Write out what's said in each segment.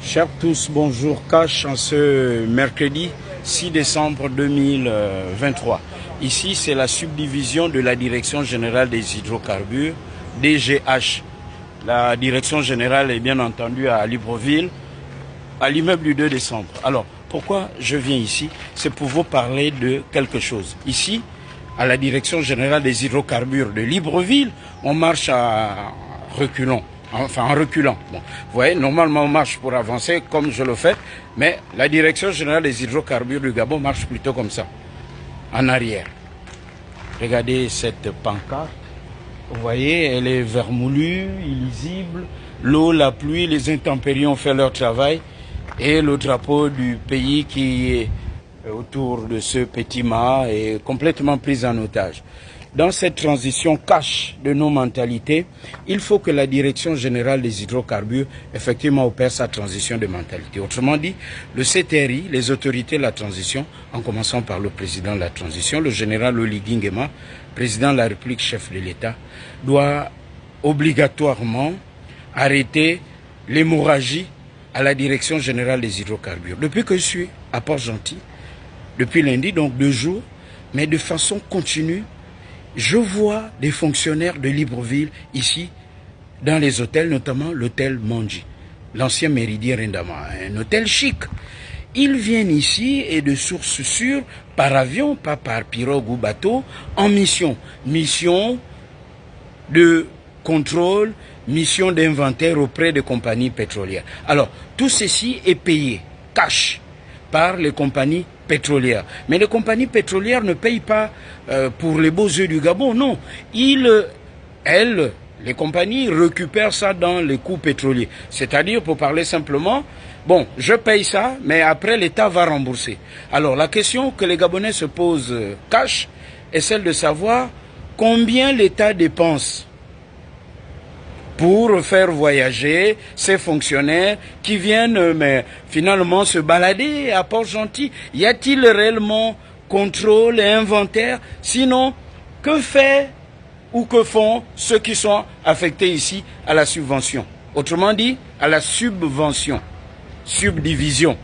Chers tous, bonjour. Cash en ce mercredi 6 décembre 2023. Ici, c'est la subdivision de la Direction Générale des Hydrocarbures, DGH. La Direction Générale est bien entendu à Libreville, à l'immeuble du 2 décembre. Alors, pourquoi je viens ici? C'est pour vous parler de quelque chose. Ici, à la Direction Générale des Hydrocarbures de Libreville, on marche à reculons. Enfin, en reculant. Bon, vous voyez, normalement on marche pour avancer comme je le fais, mais la Direction Générale des Hydrocarbures du Gabon marche plutôt comme ça, en arrière. Regardez cette pancarte. Vous voyez, elle est vermoulue, illisible. L'eau, la pluie, les intempéries ont fait leur travail. Et le drapeau du pays qui est autour de ce petit mât est complètement pris en otage. Dans cette transition cash de nos mentalités, il faut que la Direction Générale des Hydrocarbures effectivement opère sa transition de mentalité. Autrement dit, le CTRI, les autorités de la transition, en commençant par le président de la transition, le général Oligui Nguema, président de la République, chef de l'État, doit obligatoirement arrêter l'hémorragie à la Direction Générale des Hydrocarbures. Depuis que je suis à Port-Gentil, depuis lundi, donc 2 jours, mais de façon continue, je vois des fonctionnaires de Libreville ici, dans les hôtels, notamment l'hôtel Manji, l'ancien méridien Rendama, un hôtel chic. Ils viennent ici et de source sûre, par avion, pas par pirogue ou bateau, en mission. Mission de contrôle, mission d'inventaire auprès des compagnies pétrolières. Alors, tout ceci est payé, cash, par les compagnies pétrolières. Mais les compagnies pétrolières ne payent pas pour les beaux yeux du Gabon, non. Elles, les compagnies récupèrent ça dans les coûts pétroliers. C'est-à-dire, pour parler simplement, bon, je paye ça, mais après l'État va rembourser. Alors, la question que les Gabonais se posent cash est celle de savoir combien l'État dépense pour faire voyager ces fonctionnaires qui viennent mais finalement se balader à Port-Gentil. Y a-t-il réellement contrôle et inventaire? Sinon, que fait ou que font ceux qui sont affectés ici à la subvention? Autrement dit, à la subvention, subdivision.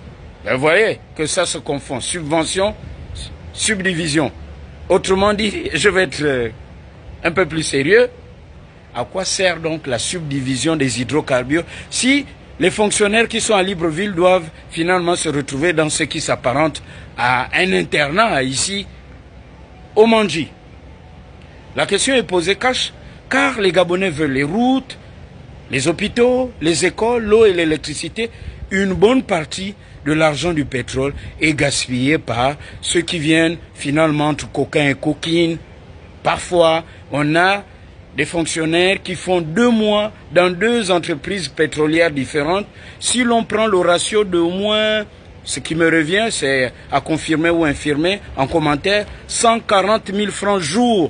Vous voyez que ça se confond. Subvention, subdivision. Autrement dit, je vais être un peu plus sérieux. À quoi sert donc la subdivision des hydrocarbures si les fonctionnaires qui sont à Libreville doivent finalement se retrouver dans ce qui s'apparente à un internat ici au Manji? La question est posée cash, car les Gabonais veulent les routes, les hôpitaux, les écoles, l'eau et l'électricité. Une bonne partie de l'argent du pétrole est gaspillé par ceux qui viennent finalement entre coquins et coquines. Parfois, on a des fonctionnaires qui font 2 mois dans 2 entreprises pétrolières différentes. Si l'on prend le ratio de au moins, ce qui me revient, c'est à confirmer ou infirmer en commentaire, 140 000 francs jour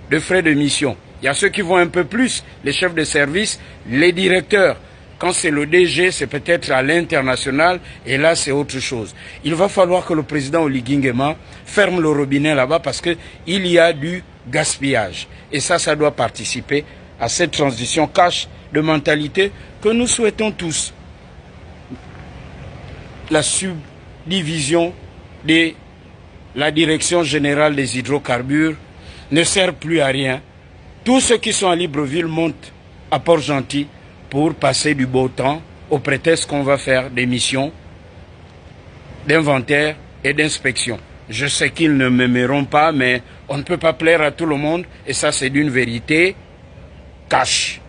de frais de mission. Il y a ceux qui vont un peu plus, les chefs de service, les directeurs. Quand c'est le DG, c'est peut-être à l'international, et là, c'est autre chose. Il va falloir que le président Oligui Nguema ferme le robinet là-bas parce qu'il y a du gaspillage. Et ça doit participer à cette transition cash de mentalité que nous souhaitons tous. La subdivision de la Direction Générale des Hydrocarbures ne sert plus à rien. Tous ceux qui sont à Libreville montent à Port-Gentil pour passer du beau temps au prétexte qu'on va faire des missions d'inventaire et d'inspection. Je sais qu'ils ne m'aimeront pas, mais on ne peut pas plaire à tout le monde, et ça c'est d'une vérité cash.